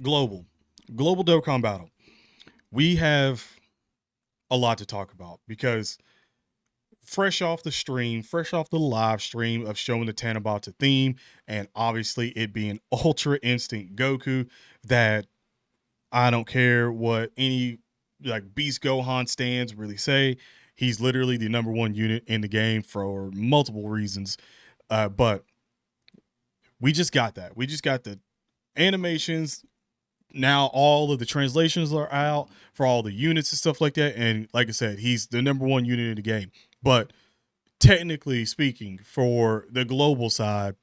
global, global Dokkan Battle. We have a lot to talk about because fresh off the stream, fresh off the live stream of showing the Tanabata theme, and obviously it being Ultra Instinct Goku, that I don't care what any like Beast Gohan stands really say. He's literally the number one unit in the game for multiple reasons. But we just got that. We just got the animations. Now all of the translations are out for all the units and stuff like that. And like I said, he's the number one unit in the game. But technically speaking, for the global side,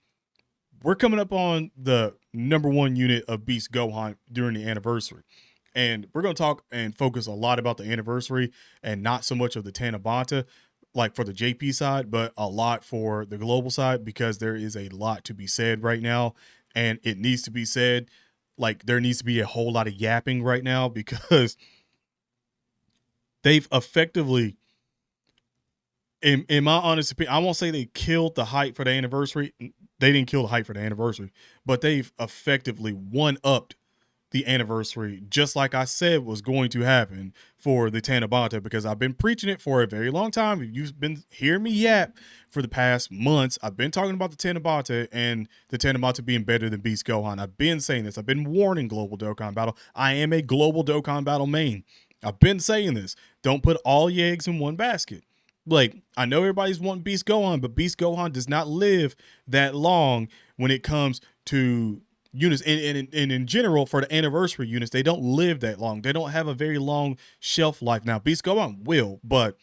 we're coming up on the number one unit of Beast Gohan during the anniversary. And we're going to talk and focus a lot about the anniversary and not so much of the Tanabata, like for the JP side, but a lot for the global side because there is a lot to be said right now. And it needs to be said. Like there needs to be a whole lot of yapping right now because they've effectively, in my honest opinion, I won't say they killed the hype for the anniversary. They didn't kill the hype for the anniversary, but they've effectively one upped the anniversary, just like I said was going to happen for the Tanabata, because I've been preaching it for a very long time. If you've been hearing me yap for the past months, I've been talking about the Tanabata and the Tanabata being better than Beast Gohan. I've been saying this. I've been warning Global Dokkan Battle. I am a Global Dokkan Battle main. I've been saying this. Don't put all your eggs in one basket. Like, I know everybody's wanting Beast Gohan, but Beast Gohan does not live that long when it comes to units. And in general, for the anniversary units, they don't live that long. They don't have a very long shelf life. Now, Beast Gohan will, but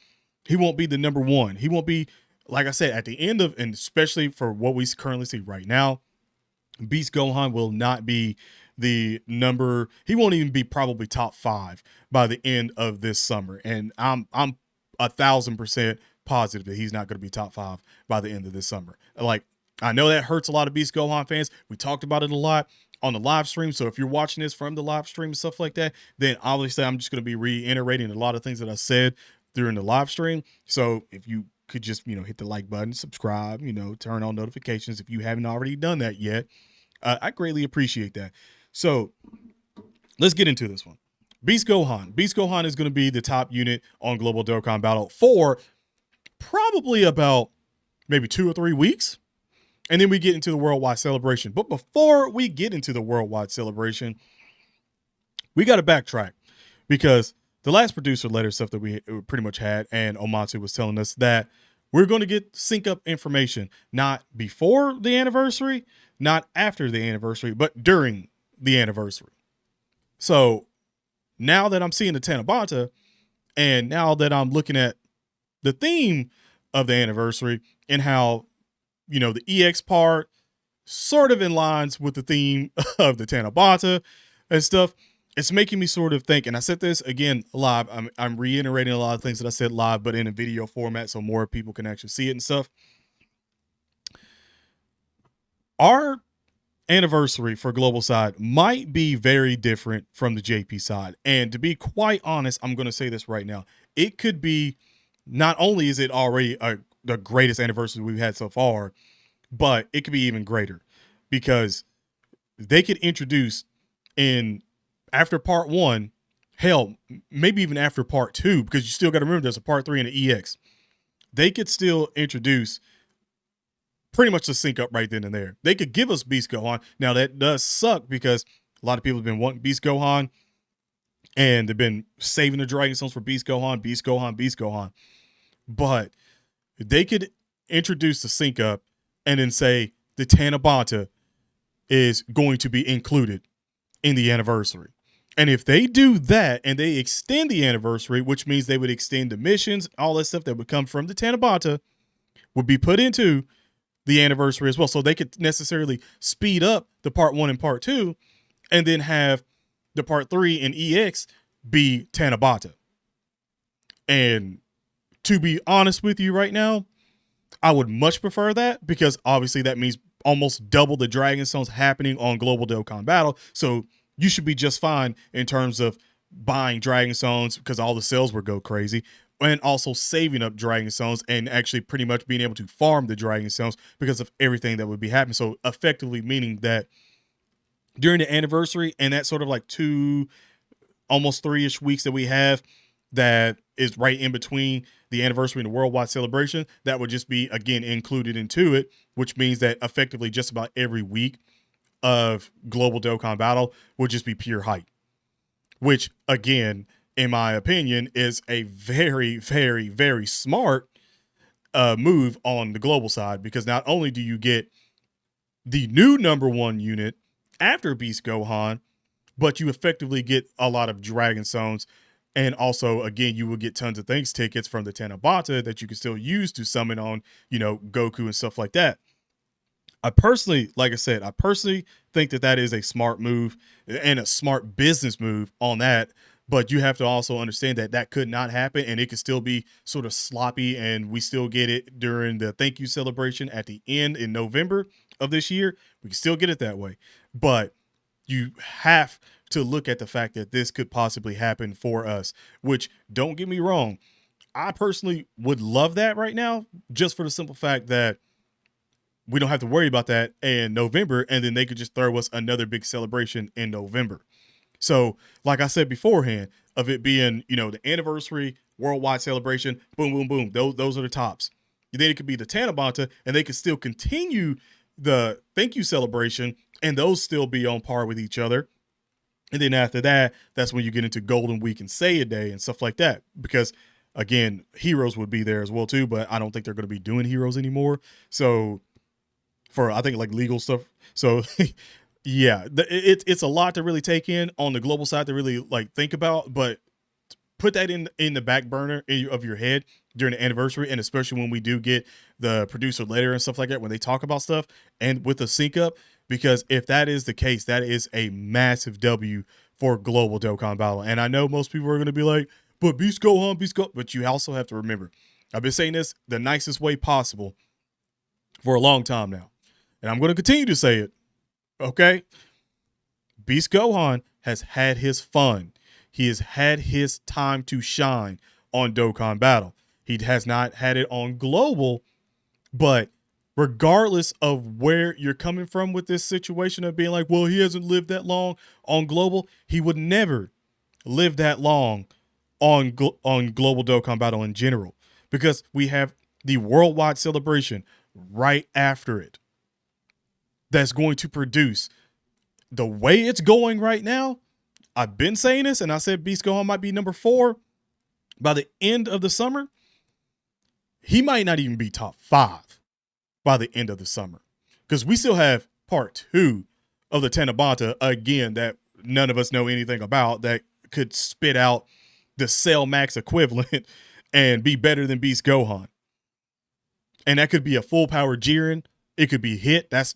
he won't be the number one. He won't be, like I said, at the end of, and especially for what we currently see right now, Beast Gohan will not be the number. He won't even be probably top five by the end of this summer. And I'm 1,000% positive that he's not going to be top five by the end of this summer. Like, I know that hurts a lot of Beast Gohan fans. We talked about it a lot on the live stream. So if you're watching this from the live stream and stuff like that, then obviously I'm just going to be reiterating a lot of things that I said during the live stream. So if you could just, hit the like button, subscribe, turn on notifications if you haven't already done that yet. I greatly appreciate that. So let's get into this one. Beast Gohan. Beast Gohan is going to be the top unit on Global Dokkan Battle for probably about maybe 2 or 3 weeks. And then we get into the worldwide celebration. But before we get into the worldwide celebration, we got to backtrack because the last producer letter stuff that we pretty much had, and Omatsu was telling us that we're going to get sync up information, not before the anniversary, not after the anniversary, but during the anniversary. So now that I'm seeing the Tanabata, and now that I'm looking at the theme of the anniversary and how, the EX part sort of in lines with the theme of the Tanabata and stuff, it's making me sort of think, and I said this again live, I'm reiterating a lot of things that I said live, but in a video format so more people can actually see it and stuff. Our anniversary for global side might be very different from the JP side. And to be quite honest, I'm going to say this right now. It could be, not only is it already the greatest anniversary we've had so far, but it could be even greater because they could introduce in after part one, hell, maybe even after part two, because you still got to remember there's a part three and an EX. They could still introduce pretty much the sync up right then and there. They could give us Beast Gohan. Now that does suck because a lot of people have been wanting Beast Gohan and they've been saving the Dragon Stones for Beast Gohan, Beast Gohan, Beast Gohan. But they could introduce the sync up and then say the Tanabata is going to be included in the anniversary. And if they do that and they extend the anniversary, which means they would extend the missions, all that stuff that would come from the Tanabata would be put into the anniversary as well. So they could necessarily speed up the part one and part two and then have the part three and EX be Tanabata. And to be honest with you right now, I would much prefer that because obviously that means almost double the Dragon Stones happening on Global Dokkan Battle. So you should be just fine in terms of buying Dragon Stones because all the sales would go crazy, and also saving up Dragon Stones and actually pretty much being able to farm the Dragon Stones because of everything that would be happening. So effectively meaning that during the anniversary and that sort of like almost 3-ish weeks that we have that is right in between the anniversary and the worldwide celebration, that would just be again included into it, which means that effectively just about every week of global Dokkan Battle would just be pure hype, which again, in my opinion, is a very, very, very smart move on the global side, because not only do you get the new number one unit after Beast Gohan, but you effectively get a lot of Dragon Zones. And also, again, you will get tons of thanks tickets from the Tanabata that you can still use to summon on, Goku and stuff like that. I personally, like I said, I personally think that that is a smart move and a smart business move on that. But you have to also understand that that could not happen, and it could still be sort of sloppy, and we still get it during the thank you celebration at the end in November of this year. We can still get it that way. But you have to look at the fact that this could possibly happen for us, which, don't get me wrong, I personally would love that right now, just for the simple fact that we don't have to worry about that in November, and then they could just throw us another big celebration in November. So, like I said beforehand, of it being, the anniversary, worldwide celebration, boom, boom, boom. Those are the tops. And then it could be the Tanabata, and they could still continue the thank you celebration, and those still be on par with each other. And then after that, that's when you get into Golden Week and Seiya Day and stuff like that. Because again, Heroes would be there as well too, but I don't think they're going to be doing Heroes anymore. So for, I think, like legal stuff. So yeah, it's a lot to really take in on the global side to really like think about, but put that in the back burner of your head during the anniversary, and especially when we do get the producer letter and stuff like that, when they talk about stuff and with the sync up, because if that is the case, that is a massive W for global Dokkan Battle. And I know most people are going to be like, but Beast Gohan, but you also have to remember, I've been saying this the nicest way possible for a long time now, and I'm going to continue to say it. Okay, Beast Gohan has had his fun. He has had his time to shine on Dokkan Battle. He has not had it on Global, but regardless of where you're coming from with this situation of being like, well, he hasn't lived that long on Global, he would never live that long on Global Dokkan Battle in general, because we have the worldwide celebration right after it that's going to produce the way it's going right now. I've been saying this, and I said Beast Gohan might be number 4 by the end of the summer. He might not even be top 5 by the end of the summer, because we still have part 2 of the Tanabata, again, that none of us know anything about, that could spit out the Cell Max equivalent and be better than Beast Gohan. And that could be a full power Jiren. It could be Hit. That's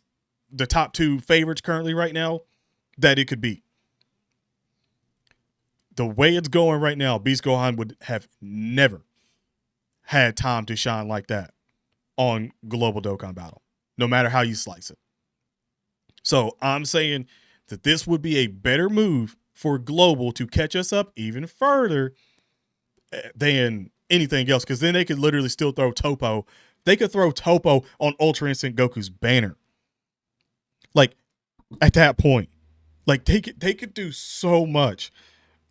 the top 2 favorites currently right now that it could be. The way it's going right now, Beast Gohan would have never had time to shine like that on Global Dokkan Battle, no matter how you slice it. So I'm saying that this would be a better move for Global to catch us up even further than anything else, because then they could literally still throw Topo. They could throw Topo on Ultra Instinct Goku's banner. Like, at that point, like they could do so much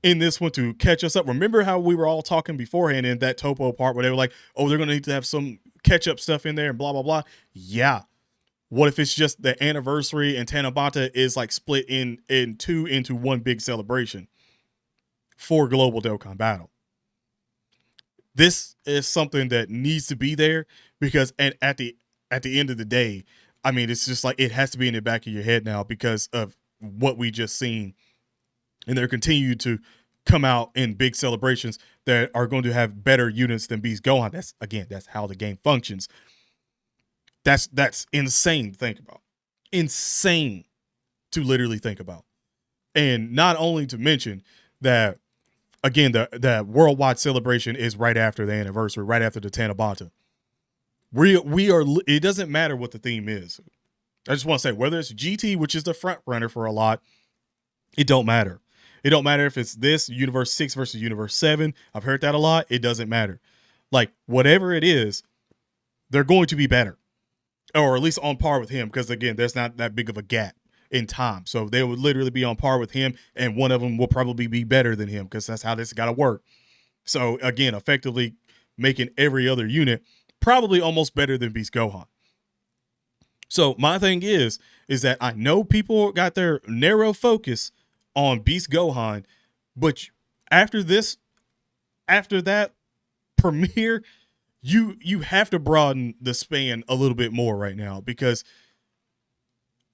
in this one to catch us up. Remember how we were all talking beforehand in that Topo part where they were like, oh, they're going to need to have some catch up stuff in there and blah, blah, blah. Yeah. What if it's just the anniversary and Tanabata is like split in two into one big celebration for Global Dokkan Battle? This is something that needs to be there, because at the end of the day, I mean, it's just like it has to be in the back of your head now because of what we just seen. And they're continuing to come out in big celebrations that are going to have better units than Beast Gohan. That's how the game functions. That's insane to think about. Insane to literally think about. And not only to mention that, again, the worldwide celebration is right after the anniversary, right after the Tanabata. We are. It doesn't matter what the theme is. I just want to say, whether it's GT, which is the front runner for a lot, it don't matter. It don't matter if it's this Universe 6 versus Universe 7. I've heard that a lot. It doesn't matter. Like, whatever it is, they're going to be better. Or at least on par with him, because, again, there's not that big of a gap in time. So they would literally be on par with him, and one of them will probably be better than him because that's how this got to work. So again, effectively making every other unit probably almost better than Beast Gohan. So my thing is that I know people got their narrow focus on Beast Gohan, but after this, after that premiere, you have to broaden the span a little bit more right now, because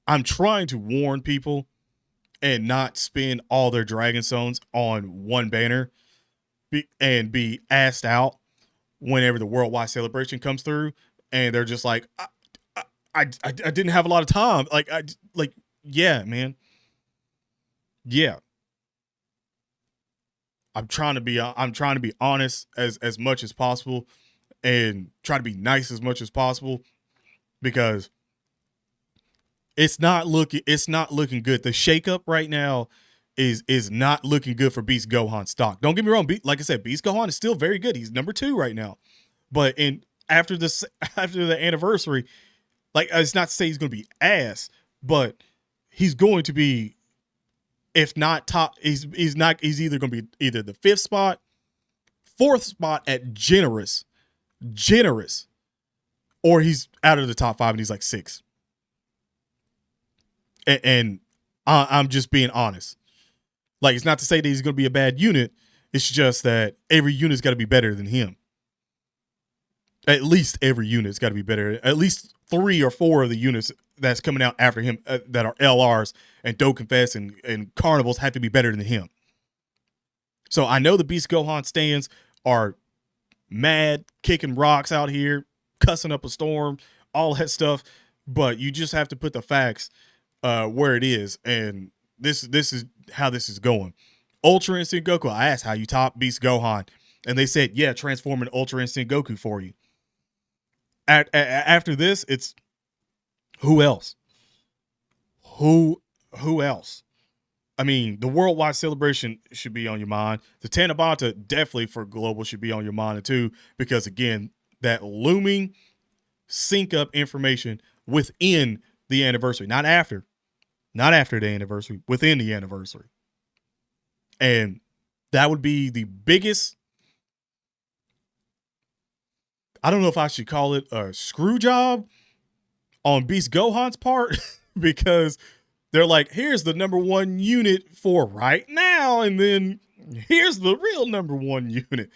I'm trying to warn people and not spend all their Dragon Stones on one banner and be asked out whenever the worldwide celebration comes through, and they're just like, I didn't have a lot of time. Like, yeah, man, yeah. I'm trying to be honest as much as possible, and try to be nice as much as possible, because it's not looking good. The shakeup right now is not looking good for Beast Gohan stock. Don't get me wrong, like I said, Beast Gohan is still very good. He's number 2 right now. But in after this after the anniversary, like, it's not to say he's going to be ass, but he's going to be, if not top, he's either going to be either the 5th spot, 4th spot at generous, or he's out of the top 5 and he's like 6. And I'm just being honest. Like, it's not to say that he's going to be a bad unit. It's just that every unit's got to be better than him. At least every unit's got to be better. At least 3 or 4 of the units that's coming out after him that are LRs and Dokkan Fest and Carnivals have to be better than him. So I know the Beast Gohan stands are mad, kicking rocks out here, cussing up a storm, all that stuff. But you just have to put the facts where it is, and this is how this is going. Ultra Instinct Goku. I asked how you top Beast Gohan, and they said, yeah, transform an Ultra Instinct Goku for you. After this, it's who else? Who else? I mean, the worldwide celebration should be on your mind. The Tanabata definitely for global should be on your mind too, because again, that looming sync up information within the anniversary, not after the anniversary, within the anniversary. And that would be the biggest, I don't know if I should call it a screw job on Beast Gohan's part, because they're like, here's the number 1 unit for right now, and then here's the real number 1 unit.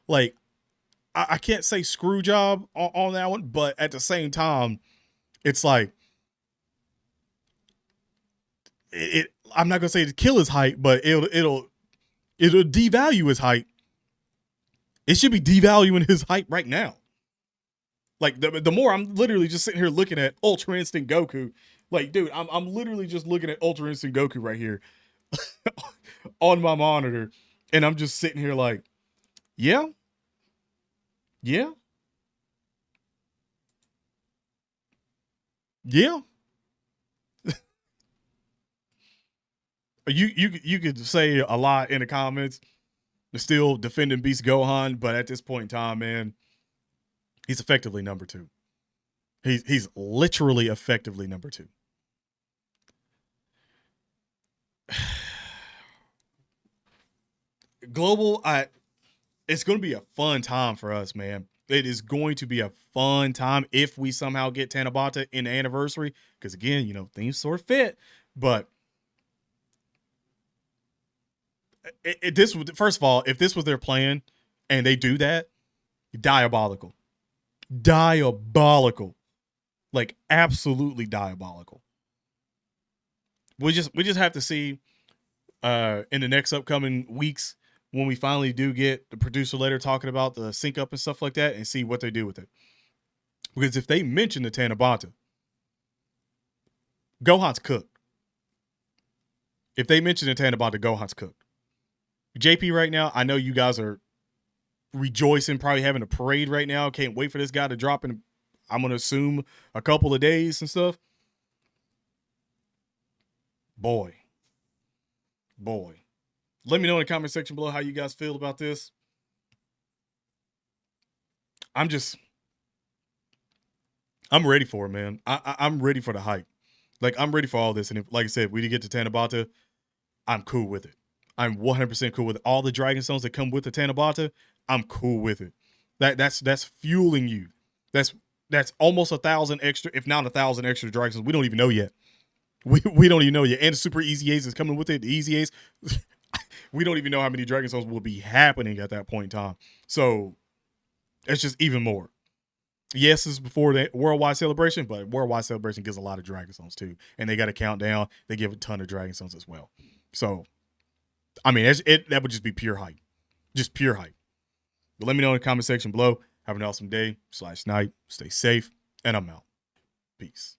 Like, I can't say screw job on that one, but at the same time, it's like, I'm not gonna say to kill his hype, but it'll devalue his hype. It should be devaluing his hype right now. Like, the more I'm literally just sitting here looking at Ultra Instinct Goku, like, dude, I'm literally just looking at Ultra Instinct Goku right here on my monitor, and I'm just sitting here like, yeah, yeah, yeah. You could say a lot in the comments, still defending Beast Gohan, but at this point in time, man, he's effectively number 2. He's literally effectively number 2. Global, it's going to be a fun time for us, man. It is going to be a fun time if we somehow get Tanabata in the anniversary, because again, things sort of fit. But this first of all, if this was their plan and they do that, diabolical, like absolutely diabolical. We just have to see in the next upcoming weeks, when we finally do get the producer letter talking about the sync up and stuff like that, and see what they do with it. Because if they mention the Tanabata, Gohan's cooked. If they mention the Tanabata, Gohan's cooked. JP, right now, I know you guys are rejoicing, probably having a parade right now. Can't wait for this guy to drop in, I'm going to assume, a couple of days and stuff. Boy. Let me know in the comment section below how you guys feel about this. I'm ready for it, man. I'm ready for the hype. Like, I'm ready for all this. And if, like I said, we did get to Tanabata, I'm cool with it. I'm 100% cool with it. All the Dragon Stones that come with the Tanabata, I'm cool with it. That's fueling you. That's almost 1,000 extra, if not 1,000 extra Dragon Stones. We don't even know yet. We don't even know yet. And the Super Easy Ace is coming with it. The Easy Ace, we don't even know how many Dragon Stones will be happening at that point in time. So it's just even more. Yes, it's before the worldwide celebration, but worldwide celebration gives a lot of Dragon Stones too. And they got a countdown. They give a ton of Dragon Stones as well. So, I mean, that would just be pure hype. Just pure hype. But let me know in the comment section below. Have an awesome day /night. Stay safe. And I'm out. Peace.